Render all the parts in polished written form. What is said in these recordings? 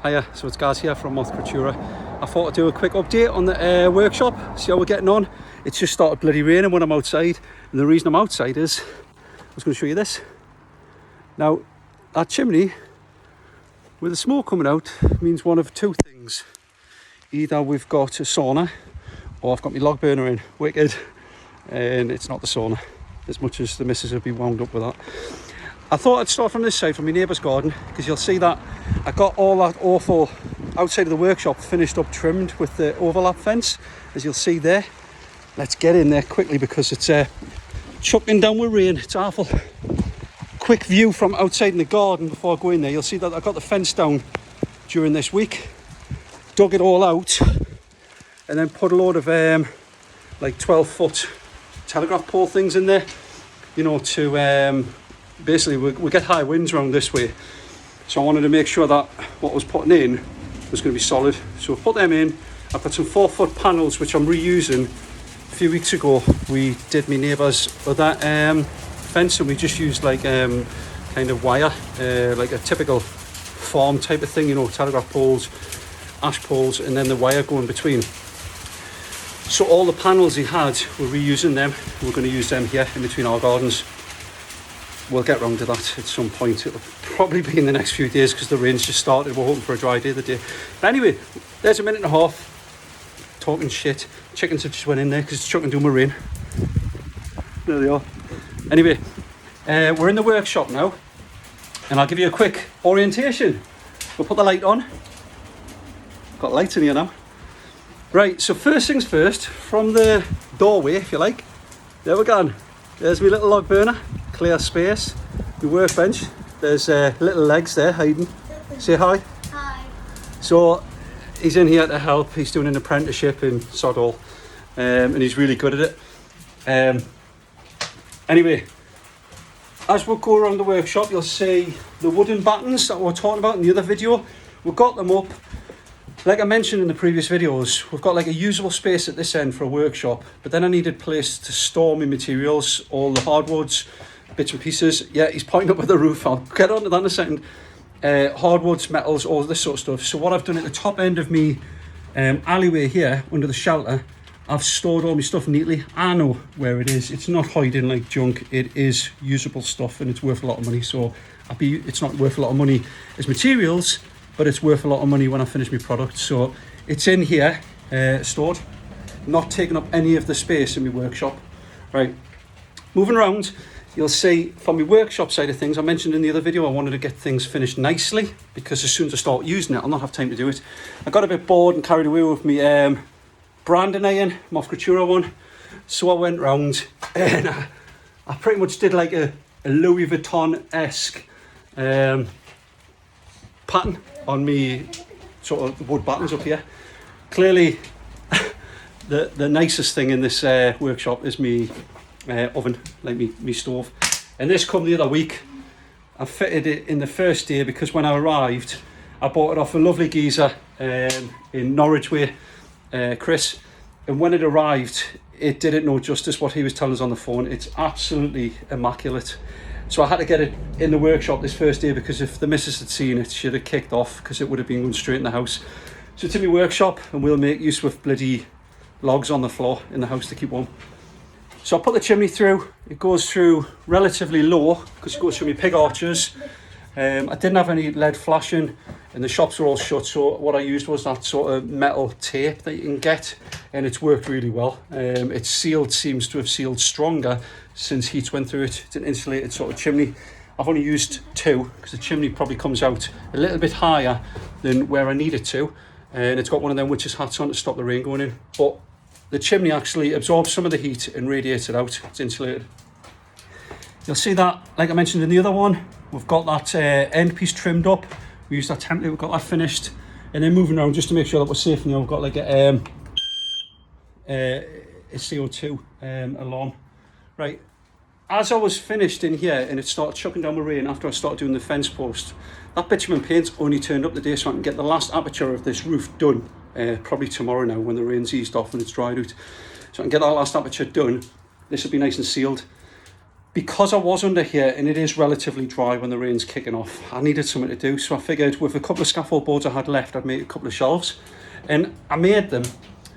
Hiya, so it's Gaz here from Moth Creaturae. I thought I'd do a quick update on the workshop, see how we're getting on. It's just started bloody raining when I'm outside, and the reason I'm outside is, I was going to show you this. Now, that chimney, with the smoke coming out, means one of two things. Either we've got a sauna, or I've got my log burner in, wicked, and it's not the sauna, as much as the missus would be wound up with that. I thought I'd start from this side, from my neighbour's garden, because you'll see that I got all that awful outside of the workshop finished up, trimmed with the overlap fence, as you'll see there. Let's get in there quickly because it's chucking down with rain. It's awful. Quick view from outside in the garden before I go in there. You'll see that I got the fence down during this week, dug it all out, and then put a load of like 12-foot telegraph pole things in there, you know, to basically we get high winds around this way, so I wanted to make sure that what I was putting in was going to be solid. So I put them in. I've got some 4-foot panels which I'm reusing. A few weeks ago we did my neighbour's other fence, and we just used like kind of wire, like a typical farm type of thing, you know, telegraph poles, ash poles, and then the wire going between. So all the panels he had, we're reusing them. We're going to use them here in between our gardens. We'll get round to that at some point. It'll probably be in the next few days because the rain's just started. We're hoping for a dry day the day. But anyway, there's a minute and a half talking shit. Chickens have just went in there because it's chucking down with rain. There they are. Anyway, we're in the workshop now, and I'll give you a quick orientation. We'll put the light on. Got lights in here now. Right, so first things first, from the doorway, if you like, there we go. There's my little log burner, clear space, my workbench. There's little legs there hiding. Say hi. Hi. So he's in here to help. He's doing an apprenticeship in Sodall, and he's really good at it. Anyway, as we go around the workshop, you'll see the wooden battens that we were talking about in the other video. We've got them up. Like I mentioned in the previous videos, we've got like a usable space at this end for a workshop, but then I needed a place to store my materials, all the hardwoods, bits and pieces. Yeah, he's pointing up at the roof. I'll get on to that in a second. Hardwoods, metals, all this sort of stuff. So what I've done at the top end of me alleyway here, under the shelter, I've stored all my stuff neatly. I know where it is. It's not hiding like junk. It is usable stuff, and it's worth a lot of money. So it's not worth a lot of money as materials, but it's worth a lot of money when I finish my product. So it's in here, stored, not taking up any of the space in my workshop. Right, moving around, you'll see from my workshop side of things, I mentioned in the other video, I wanted to get things finished nicely, because as soon as I start using it, I'll not have time to do it. I got a bit bored and carried away with my branding iron, Moth Creaturae one. So I went round and I pretty much did like a Louis Vuitton-esque pattern on me sort of wood battens up here. Clearly the nicest thing in this workshop is me oven, like me stove, and this come the other week. I fitted it in the first day because when I arrived I bought it off a lovely geezer in Norwich way, Chris, and when it arrived it didn't know justice what he was telling us on the phone. It's absolutely immaculate. So I had to get it in the workshop this first day, because if the missus had seen it, she'd have kicked off, because it would have been going straight in the house. So it's in my workshop, and we'll make use with bloody logs on the floor in the house to keep warm. So I put the chimney through. It goes through relatively low, because it goes through my pig archers. I didn't have any lead flashing, and the shops were all shut, so what I used was that sort of metal tape that you can get, and it's worked really well. It's sealed, seems to have sealed stronger since heat went through it. It's an insulated sort of chimney. I've only used 2, because the chimney probably comes out a little bit higher than where I need it to, and it's got one of them witches hats on to stop the rain going in. But the chimney actually absorbs some of the heat and radiates it out. It's insulated. You'll see that, like I mentioned in the other one, we've got that end piece trimmed up. We used that template, we've got that finished, and then moving around just to make sure that we're safe. And we've got like a CO2 alarm. Right, as I was finished in here and it started chucking down with rain after I started doing the fence post, that bitumen paint only turned up today, so I can get the last aperture of this roof done probably tomorrow now when the rain's eased off and it's dried out. So I can get that last aperture done. This will be nice and sealed. because I was under here and it is relatively dry when the rain's kicking off, I needed something to do. So I figured with a couple of scaffold boards I had left, I'd make a couple of shelves. And I made them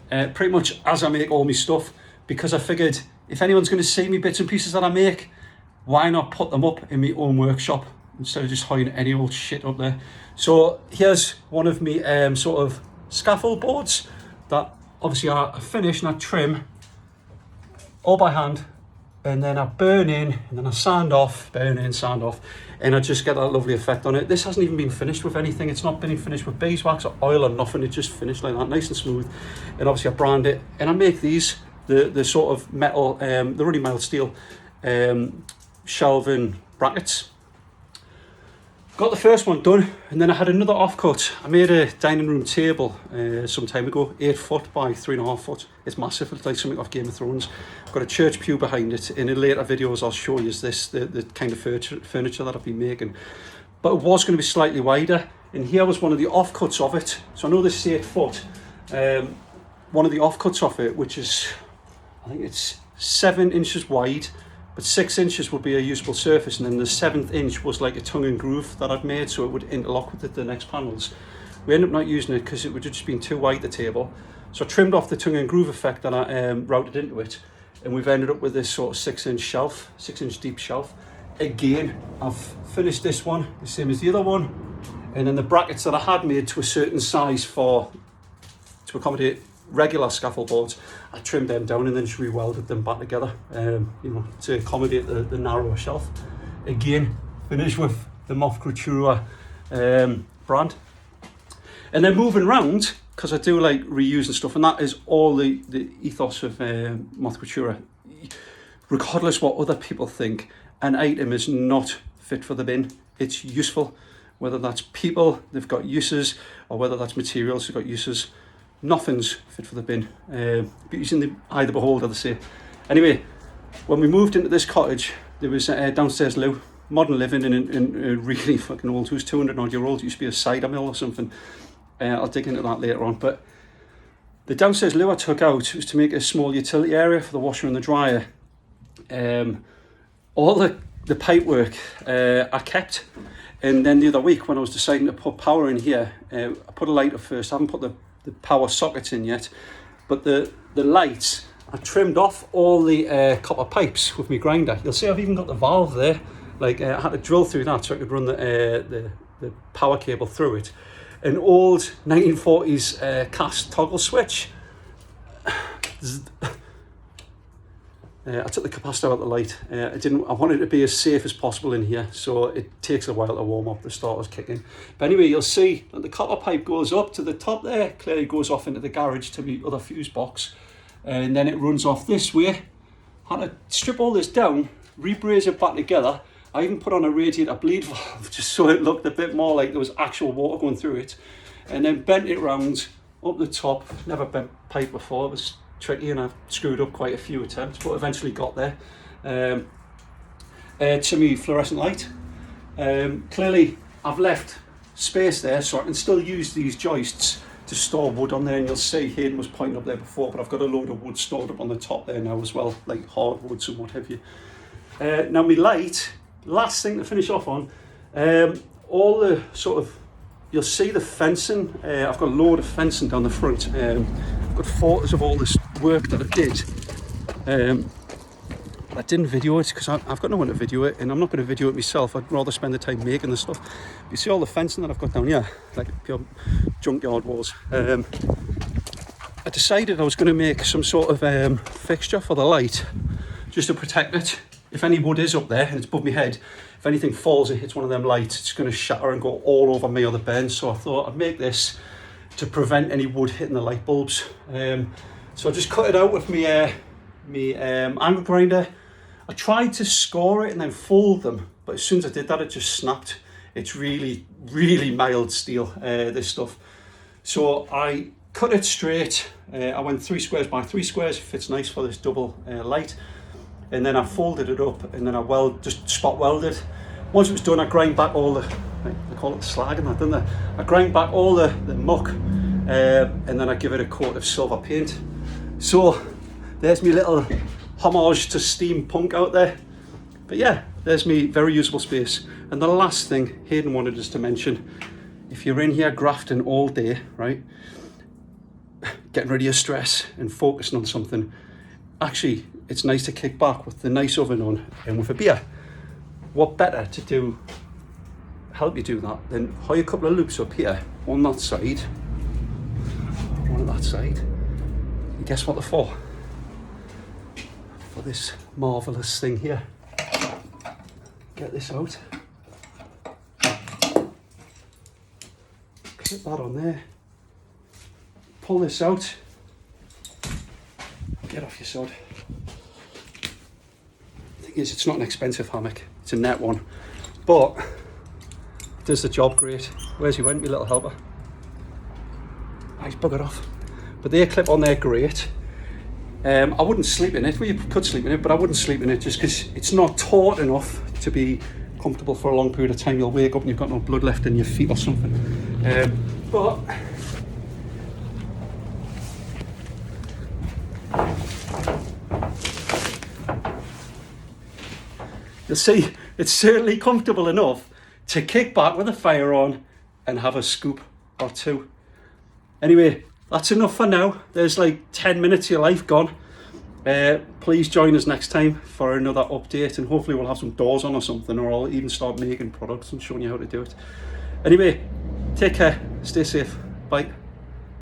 pretty much as I make all my stuff, because I figured if anyone's going to see me bits and pieces that I make, why not put them up in my own workshop instead of just hiring any old shit up there. So here's one of my sort of scaffold boards that obviously I finish and I trim all by hand, and then I burn in, and then I sand off, burn in, sand off, and I just get that lovely effect on it. This hasn't even been finished with anything. It's not been finished with beeswax or oil or nothing. It just finished like that, nice and smooth. And obviously I brand it, and I make these, the sort of metal, the really mild steel shelving brackets. Got the first one done, and then I had another offcut. I made a dining room table some time ago, 8 foot by 3.5 foot. It's massive, it's like something off Game of Thrones. I've got a church pew behind it. In later videos I'll show you the kind of furniture that I've been making. But it was going to be slightly wider, and here was one of the offcuts of it. So I know this is 8 foot. One of the offcuts of it, which is, I think it's 7 inches wide, but 6 inches would be a usable surface, and then the 7th inch was like a tongue and groove that I'd made, so it would interlock with the next panels. We ended up not using it because it would have just been too wide, the table. So I trimmed off the tongue and groove effect that I routed into it, and we've ended up with this sort of 6 inch shelf, 6 inch deep shelf. Again, I've finished this one, the same as the other one, and then the brackets that I had made to a certain size to accommodate regular scaffold boards, I trimmed them down and then just re-welded them back together, to accommodate the narrower shelf. Again, finish with the Moth Creaturae brand. And then moving around, because I do like reusing stuff, and that is all the ethos of Moth Creaturae. Regardless what other people think, an item is not fit for the bin. It's useful, whether that's people, they've got uses, or whether that's materials, they've got uses. Nothing's fit for the bin. Beauty's in the eye of the beholder, they say. Anyway, when we moved into this cottage, there was a downstairs loo, modern living in really fucking old. It was 200 odd year old. It used to be a cider mill or something. I'll dig into that later on. But the downstairs loo I took out was to make a small utility area for the washer and the dryer. All the pipe work I kept. And then the other week when I was deciding to put power in here, I put a light up first. I haven't put the power sockets in yet, but the lights, I trimmed off all the copper pipes with my grinder. You'll see I've even got the valve there. Like I had to drill through that so I could run the power cable through it. An old 1940s cast toggle switch. I took the capacitor out of the light. I wanted it to be as safe as possible in here, so it takes a while to warm up. The starter's kicking. But anyway, you'll see that the copper pipe goes up to the top there, clearly goes off into the garage to the other fuse box, and then it runs off this way. I had to strip all this down, rebraze it back together. I even put on a radiator bleed valve just so it looked a bit more like there was actual water going through it, and then bent it round up the top. Never bent pipe before. It was tricky and I've screwed up quite a few attempts, but eventually got there. To me fluorescent light. Clearly I've left space there so I can still use these joists to store wood on there, and you'll see Hayden was pointing up there before, but I've got a load of wood stored up on the top there now as well, like hardwoods and what have you. Now my light, last thing to finish off on, all the sort of, you'll see the fencing. I've got a load of fencing down the front. I've got photos of all this work that I did. I didn't video it because I've got no one to video it, and I'm not going to video it myself. I'd rather spend the time making the stuff. You see all the fencing that I've got down here, like pure junkyard walls. I decided I was going to make some sort of fixture for the light, just to protect it. If any wood is up there and it's above my head, if anything falls and hits one of them lights, it's going to shatter and go all over me or the bend. So I thought I'd make this to prevent any wood hitting the light bulbs. So I just cut it out with my angle grinder. I tried to score it and then fold them, but as soon as I did that, it just snapped. It's really, really mild steel, this stuff. So I cut it straight. I went 3 squares by 3 squares, fits nice for this double light. And then I folded it up, and then I just spot welded. Once it was done, I grind back all the, they call it slag and that, don't they? I grind back all the muck, and then I give it a coat of silver paint. So there's my little homage to steampunk out there. But yeah, there's me very usable space. And the last thing Hayden wanted us to mention, if you're in here grafting all day, right, getting rid of your stress and focusing on something, actually it's nice to kick back with the nice oven on and with a beer. What better to do, help you do that, than hoy a couple of loops up here on that side, one on that side, and guess what they're for? For this marvellous thing here. Get this out, clip that on there, pull this out, get off your sod. The thing is, it's not an expensive hammock, it's a net one, but it does the job great. Where's he went, my little helper? Oh, he's buggered off. But they clip on there great. I wouldn't sleep in it. Well, you could sleep in it, but I wouldn't sleep in it just because it's not taut enough to be comfortable for a long period of time. You'll wake up and you've got no blood left in your feet or something. But you'll see it's certainly comfortable enough to kick back with the fire on and have a scoop or two. Anyway, that's enough for now. There's like 10 minutes of your life gone. Please join us next time for another update, and hopefully we'll have some doors on or something, or I'll even start making products and showing you how to do it. Anyway, take care, stay safe, bye.